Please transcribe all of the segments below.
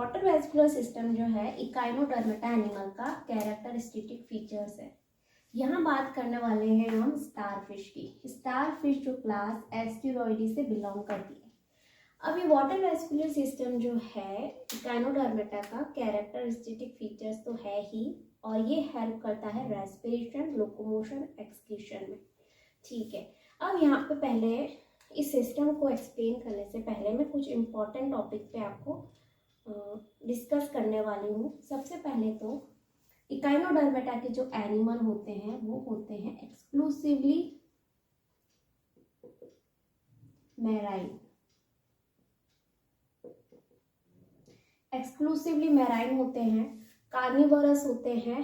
Water vascular system जो है Echinodermata animal का कैरेक्टरिस्टिक फीचर्स है। यहाँ बात करने वाले हैं हम स्टारफिश की। स्टारफिश जो क्लास एस्टेरॉयडी से बिलोंग करती है। अब ये वाटर वेस्कुलर सिस्टम जो है इकाइनोडर्मेटा का कैरेक्टरिस्टिक फीचर्स तो है ही, और ये हेल्प करता है रेस्पिरेशन, लोकोमोशन, एक्सक्रीशन में। ठीक है, अब यहाँ पे पहले इस सिस्टम को एक्सप्लेन करने से पहले मैं कुछ इम्पोर्टेंट टॉपिक पे आपको डिस्कस करने वाली हूँ। सबसे पहले तो इकाइनोडर्मेटा के जो एनिमल होते हैं वो होते हैं एक्सक्लूसिवली मैराइन। एक्सक्लूसिवली मैराइन होते हैं, कार्निवोरस होते हैं,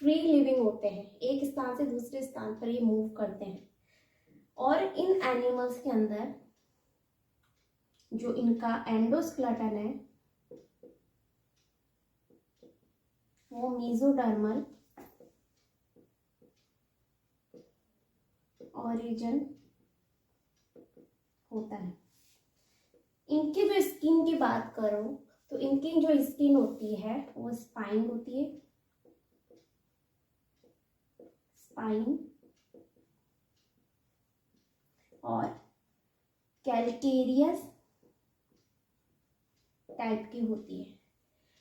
फ्री लिविंग होते हैं, एक स्थान से दूसरे स्थान पर ये मूव करते हैं। और इन एनिमल्स के अंदर जो इनका एंडोस्केलेटन है वो मेसोडर्मल ओरिजिन होता है। इनकी जो स्किन की बात करो तो इनकी जो स्किन होती है वो स्पाइन होती है, स्पाइन, और कैल्केरियस टाइप की होती है।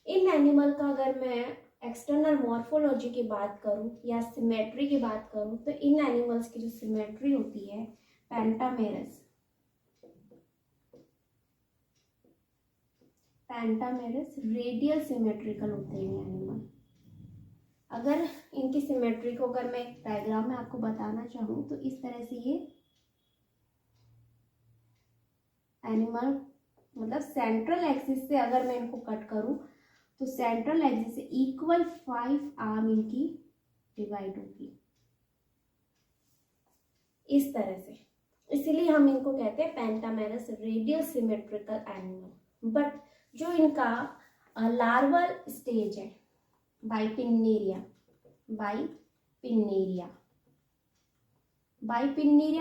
इन एनिमल का अगर मैं एक्सटर्नल मॉर्फोलॉजी की बात करूं या सिमेट्री की बात करूं तो इन एनिमल्स की जो सिमेट्री होती है पेंटामेरस, रेडियल सिमेट्रिकल होते हैं ये एनिमल। अगर इनकी सिमेट्री को अगर मैं एक डायग्राम में आपको बताना चाहूँ तो इस तरह से ये एनिमल मतलब सेंट्रल एक्सिस से अगर मैं इनको कट करूं तो सेंट्रल एक्सिस से इक्वल 5 आर्म इनकी डिवाइड होगी इस तरह से। इसीलिए हम इनको कहते हैं pentamerous radial symmetrical animal. But जो इनका लार्वल स्टेज है बाइपिन्नेरिया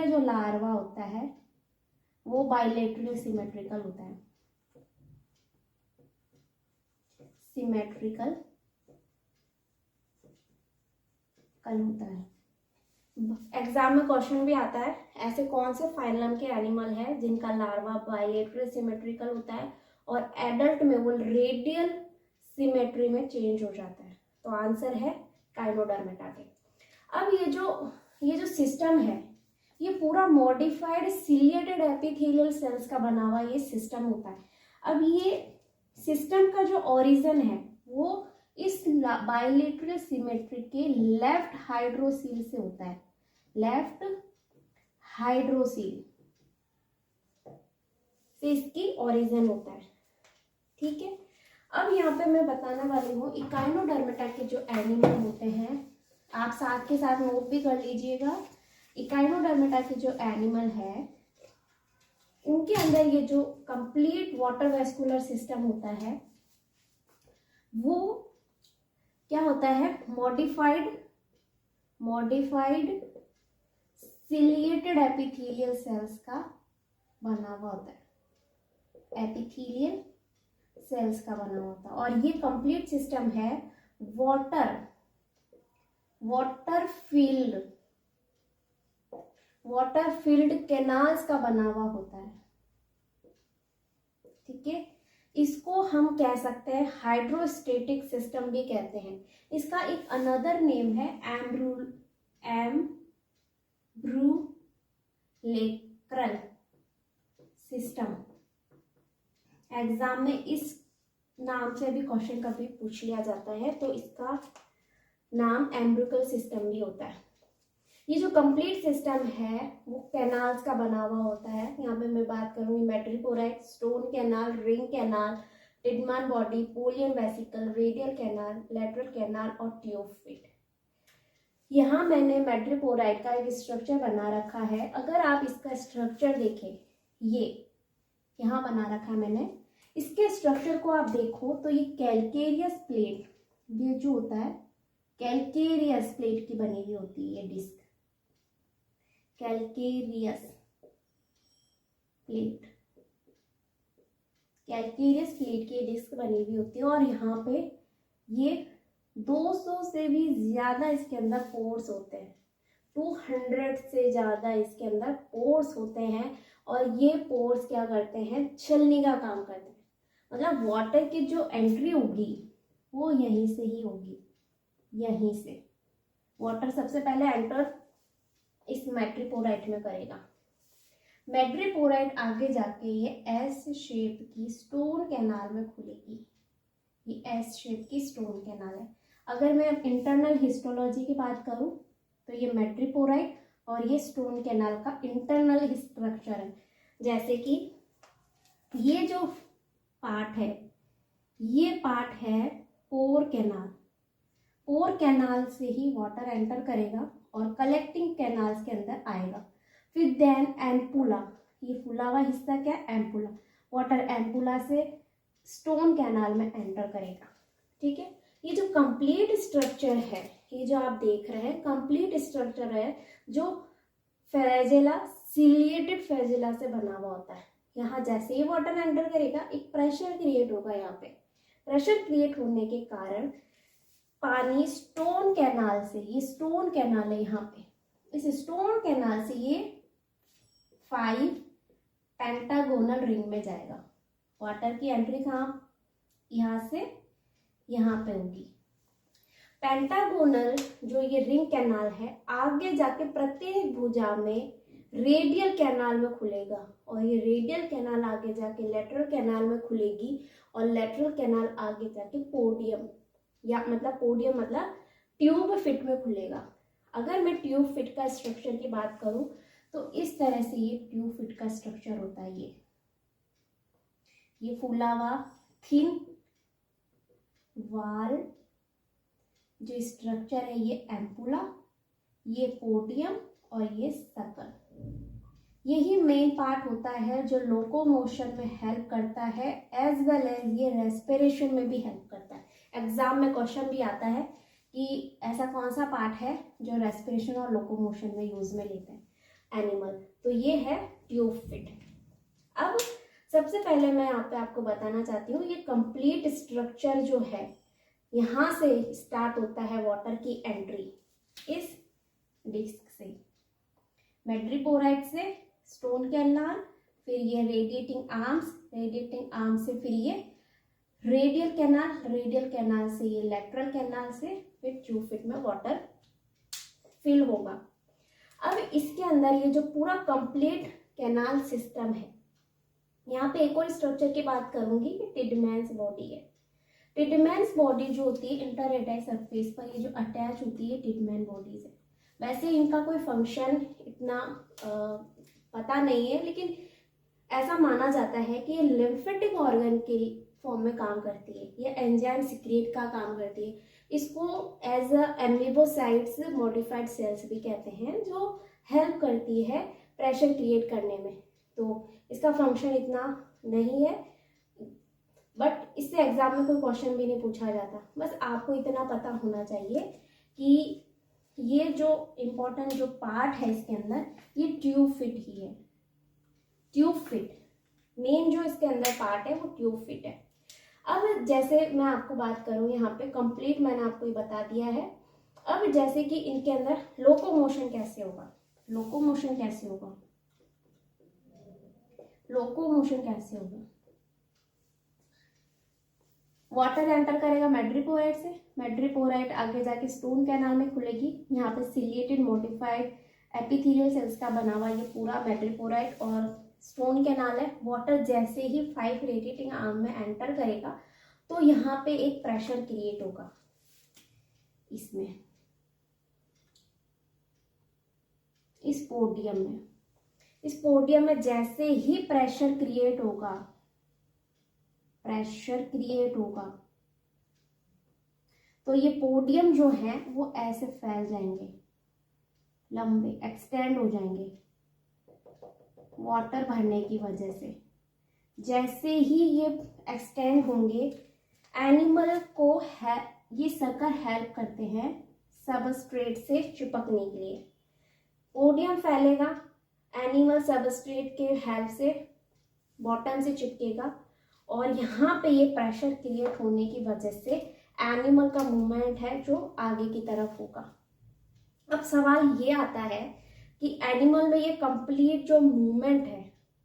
जो लार्वा होता है वो बाइलेटरल सिमेट्रिकल होता है, सिमेट्रिकल कल होता है। एग्जाम में क्वेश्चन भी आता है ऐसे कौन से फाइलम के एनिमल है जिनका लार्वा बाइलेटरल सिमेट्रिकल होता है और एडल्ट में वो रेडियल सिमेट्री में चेंज हो जाता है। तो आंसर है काइनोडर्मेटा के। अब ये जो सिस्टम है ये पूरा मॉडिफाइड सिलिएटेड एपिथेलियल सेल्स का बना हुआ ये सिस्टम होता है। अब ये सिस्टम का जो ओरिजिन है वो इस बाइलेटरल सिमेट्री के लेफ्ट हाइड्रोसील से होता है, लेफ्ट हाइड्रोसील से इसकी ओरिजिन होता है। ठीक है, अब यहाँ पे मैं बताने वाली हूँ इकाइनोडर्मेटा के जो एनिमल होते हैं, आप साथ के साथ नोट भी कर लीजिएगा। इकाइनोडर्मेटा के जो एनिमल है उनके अंदर ये जो कंप्लीट वाटर वेस्कुलर सिस्टम होता है वो क्या होता है, मॉडिफाइड सिलिएटेड एपिथेलियल सेल्स का बना हुआ होता है, एपिथेलियल सेल्स का बना हुआ होता है। और ये कंप्लीट सिस्टम है वाटर फील्ड कैनाल्स का बना हुआ होता है। ठीक है, इसको हम कह सकते हैं हाइड्रोस्टेटिक सिस्टम भी कहते हैं। इसका एक अनदर नेम है एम्ब्रूलेक्रल सिस्टम। एग्जाम में इस नाम से भी क्वेश्चन कभी पूछ लिया जाता है तो इसका नाम एम्ब्रूकल सिस्टम भी होता है। ये जो कंप्लीट सिस्टम है वो कैनाल्स का बना हुआ होता है। यहाँ पे मैं बात करूंगी madreporite, stone canal, ring canal, Tiedemann body, Polian vesicle, radial canal, lateral canal और ट्यूबफिट। यहाँ मैंने मैड्रिपोराइट का एक स्ट्रक्चर बना रखा है। अगर आप इसका स्ट्रक्चर देखें, ये यहाँ बना रखा है मैंने, इसके स्ट्रक्चर को आप देखो तो ये कैलकेरियस प्लेट, ये जो होता है कैलकेरियस प्लेट की बनी हुई होती है ये disc, calcareous plate. Calcareous plate की डिस्क बनी हुई होती है और यहाँ पे ये 200 से भी ज़्यादा इसके अंदर पोर्स होते हैं, 200 से ज़्यादा इसके अंदर पोर्स होते हैं। और ये पोर्स क्या करते हैं, छलनी का काम करते हैं। मतलब वाटर की जो एंट्री होगी वो यहीं से ही होगी, यहीं से वाटर सबसे पहले एंटर इस मैट्रिपोराइट में करेगा। मैट्रिपोराइट आगे जाके ये एस शेप की स्टोन कैनाल में खुलेगी। ये एस शेप की स्टोन कैनाल है। अगर मैं इंटरनल हिस्टोलॉजी की बात करूं तो ये मैट्रिपोराइट और ये स्टोन कैनाल का इंटरनल स्ट्रक्चर है। जैसे कि ये जो पार्ट है, ये पार्ट है पोर कैनाल। पोर कैनाल से ही वाटर एंटर करेगा और कलेक्टिंग कैनाल्स के अंदर आएगा। फिर देन एम्पुला, ये फुला हुआ हिस्सा क्या, एम्पुला। वाटर एम्पुला से स्टोन कैनाल में एंटर करेगा। ठीक है, ये जो कंप्लीट स्ट्रक्चर है, ये जो आप देख रहे हैं कंप्लीट स्ट्रक्चर है जो फेरेजिला, सिलिएटेड फेरेजिला से बना हुआ होता है। यहाँ जैसे ही वाटर एंटर करेगा एक प्रेशर क्रिएट होगा। यहाँ पे प्रेशर क्रिएट होने के कारण पानी स्टोन कैनाल से, ये स्टोन कैनाल है यहाँ पे, इस स्टोन कैनाल से ये 5 पेंटागोनल रिंग में जाएगा। वाटर की एंट्री कहाँ, यहाँ से यहाँ पे होगी। पेंटागोनल जो ये रिंग कैनाल है आगे जाके प्रत्येक भुजा में रेडियल कैनाल में खुलेगा और ये रेडियल कैनाल आगे जाके लेटरल कैनाल में खुलेगी और लेटरल कैनाल आगे जाके पोडियम, या मतलब पोडियम मतलब ट्यूब फिट में खुलेगा। अगर मैं ट्यूब फिट का स्ट्रक्चर की बात करूं तो इस तरह से ये ट्यूब फिट का स्ट्रक्चर होता है। ये फूला हुआ थिन वाल जो स्ट्रक्चर है, ये एम्पुला, ये पोडियम और ये सर्कल, यही मेन पार्ट होता है जो लोकोमोशन में हेल्प करता है एज वेल एज ये रेस्पिरेशन में भी हेल्प करता है। एग्जाम में क्वेश्चन भी आता है कि ऐसा कौन सा पार्ट है जो रेस्पिरेशन और लोकोमोशन में यूज में लेते हैं एनिमल, तो ये है ट्यूब फिट। अब सबसे पहले मैं यहाँ पे आपको बताना चाहती हूँ ये कंप्लीट स्ट्रक्चर जो है, यहाँ से स्टार्ट होता है वाटर की एंट्री इस डिस्क से, मैट्रिपोराइट से स्टोन कैनाल, फिर ये रेडिएटिंग आर्म्स से फिर ये रेडियल कैनाल से ये लेटरल कैनाल से फिर ट्यूब फिट में वाटर फिल होगा। अब इसके अंदर ये जो पूरा कंप्लीट कैनाल सिस्टम है, यहाँ पे एक और स्ट्रक्चर की बात करूंगी कि टिडमैन्स बॉडी है। टिडमैन्स बॉडी जो होती है इंटररेटाई सरफेस पर ये जो अटैच होती है टिडमैन बॉडीज है। वैसे इनका कोई फंक्शन इतना पता नहीं है, लेकिन ऐसा माना जाता है कि ये लिम्फेटिक ऑर्गन के फॉर्म में काम करती है, ये एंजाइम सिक्रिएट का काम करती है। इसको एज एमिबोसाइट्स मॉडिफाइड सेल्स भी कहते हैं, जो हेल्प करती है प्रेशर क्रिएट करने में। तो इसका फंक्शन इतना नहीं है, बट इससे एग्जाम में कोई क्वेश्चन भी नहीं पूछा जाता। बस आपको इतना पता होना चाहिए कि ये जो इम्पोर्टेंट जो पार्ट है इसके अंदर, ये ट्यूब फिट ही है। ट्यूब फिट मेन जो इसके अंदर पार्ट है वो ट्यूब फिट है। अब जैसे मैं आपको बात करूं, यहाँ पे कंप्लीट मैंने आपको ये बता दिया है। अब जैसे कि इनके अंदर लोकोमोशन कैसे होगा, लोकोमोशन कैसे होगा, लोकोमोशन कैसे होगा। वाटर एंटर करेगा मैट्रिपोराइट से, मैट्रिपोराइट आगे जाके स्टोन कैनाल में खुलेगी। यहाँ पे सिलिएटेड मॉडिफाइड एपिथेलियल सेल्स का बना हुआ ये पूरा मैट्रिपोराइट और स्टोन कैनाल है। वाटर जैसे ही 5 रेडिएटिंग आर्म में एंटर करेगा तो यहाँ पे एक प्रेशर क्रिएट होगा इसमें, इस पोडियम में। इस पोडियम में जैसे ही प्रेशर क्रिएट होगा, प्रेशर क्रिएट होगा तो ये पोडियम जो है वो ऐसे फैल जाएंगे, लंबे एक्सटेंड हो जाएंगे वाटर भरने की वजह से। जैसे ही ये एक्सटेंड होंगे, एनिमल को ये सर्कल हेल्प करते हैं सबस्ट्रेट से चिपकने के लिए। पोडियम फैलेगा, एनिमल सबस्ट्रेट के हेल्प से बॉटम से चिपकेगा और यहाँ पे ये प्रेशर क्रिएट होने की वजह से एनिमल का मूवमेंट है जो आगे की तरफ होगा। अब सवाल ये आता है कि एनिमल में ये कंप्लीट जो मूवमेंट है,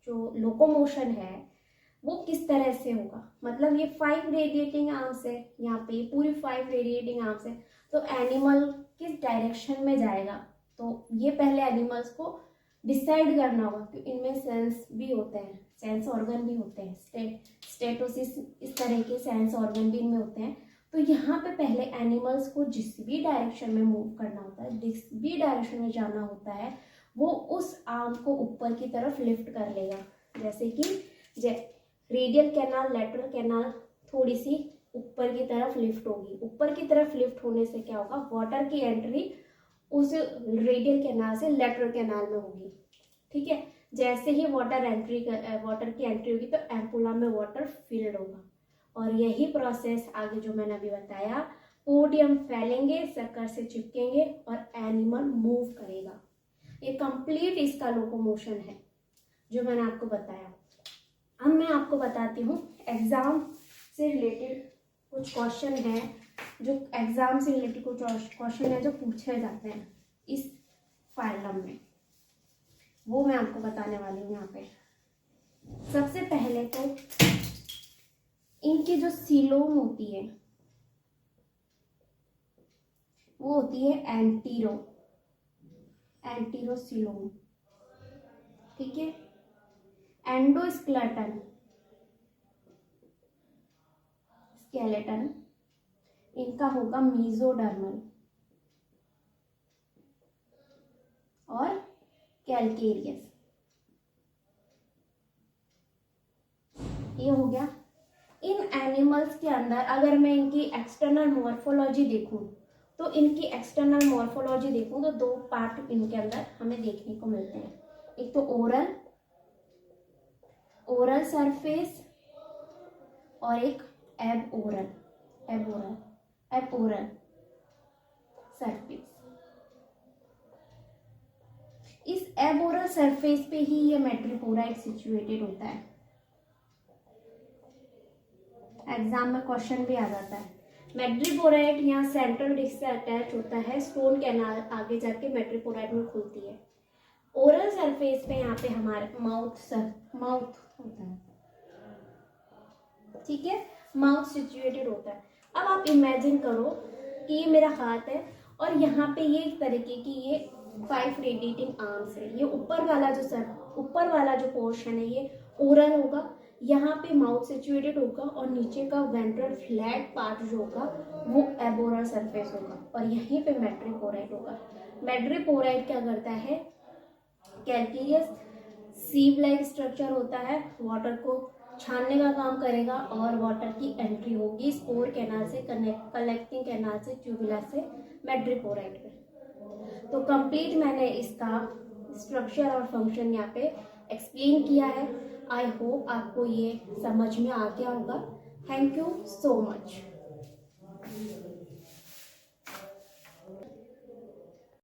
जो लोकोमोशन है, वो किस तरह से होगा। मतलब ये 5 रेडिएटिंग आर्म्स है, यहाँ पे ये पूरी 5 रेडिएटिंग आर्म्स है, तो एनिमल किस डायरेक्शन में जाएगा। तो ये पहले एनिमल्स को डिसाइड करना होगा कि इनमें सेंस भी होते हैं, सेंस ऑर्गन भी होते हैं, स्टेटोसिस इस तरह के सेंस ऑर्गन भी इनमें होते हैं। तो यहाँ पे पहले एनिमल्स को जिस भी डायरेक्शन में मूव करना होता है, जिस भी डायरेक्शन में जाना होता है, वो उस आर्म को ऊपर की तरफ लिफ्ट कर लेगा। जैसे कि रेडियल कैनाल, लेटरल कैनाल थोड़ी सी ऊपर की तरफ लिफ्ट होगी। ऊपर की तरफ लिफ्ट होने से क्या होगा, वाटर की एंट्री उस रेडियल कैनाल से लेटरल कैनाल में होगी। ठीक है, जैसे ही वाटर की एंट्री होगी तो एम्पुला में वाटर फिल्ड होगा। और यही प्रोसेस आगे जो मैंने अभी बताया, पोडियम फैलेंगे, सर्कल से चिपकेंगे और एनिमल मूव करेगा। ये कंप्लीट इसका लोकोमोशन है जो मैंने आपको बताया। अब मैं आपको बताती हूँ एग्जाम से रिलेटेड कुछ क्वेश्चन है, जो एग्जाम से रिलेटेड कुछ क्वेश्चन है जो पूछे जाते हैं इस फाइलम में, वो मैं आपको बताने वाली हूँ। यहाँ पे सबसे पहले तो इनकी जो सीलोम होती है वो होती है एंटीरोसीलोम। ठीक है, एंडोस्केलेटन स्केलेटन इनका होगा मीजोडर्मल और कैलकेरियस। ये हो गया। इन एनिमल्स के अंदर अगर मैं इनकी एक्सटर्नल मॉर्फोलॉजी देखूं तो दो पार्ट इनके अंदर हमें देखने को मिलते हैं। एक तो ओरल सरफेस और एक एबओरल सरफेस। इस एबओरल सरफेस पे ही ये मैट्रिपोराइट सिचुएटेड होता है। एग्जाम में क्वेश्चन भी आ जाता है। मैट्रिपोराइट यहाँ सेंट्रल डिस्क से अटैच होता है, स्टोन कैनाल आगे जाके मैट्रिपोराइट में खुलती है। ओरल सरफेस पे यहाँ पे हमारे माउथ होता है। ठीक है, माउथ सिचुएटेड होता है। अब आप इमेजिन करो कि ये मेरा हाथ है और यहाँ पे ये एक तरीके की ये 5 रेडिएटिंग आर्म्स है। ये ऊपर वाला जो पोर्शन है ये ओरल होगा, यहाँ पे माउथ सिचुएटेड होगा और नीचे का वेंट्रल फ्लैट पार्ट जो होगा वो एबोरल सरफेस होगा और यहीं पे मैट्रिपोराइट होगा। मैट्रिपोराइट क्या करता है, कैलकेरियस सीव लाइक स्ट्रक्चर होता है, वाटर को छानने का काम करेगा और वाटर की एंट्री होगी स्पोर कैनाल से, कलेक्टिंग कैनाल से, ट्यूबुला से मैट्रिपोराइट में। तो कंप्लीट मैंने इसका स्ट्रक्चर और फंक्शन यहाँ पे एक्सप्लेन किया है। आई होप आपको ये समझ में आ गया होगा। Thank you so much.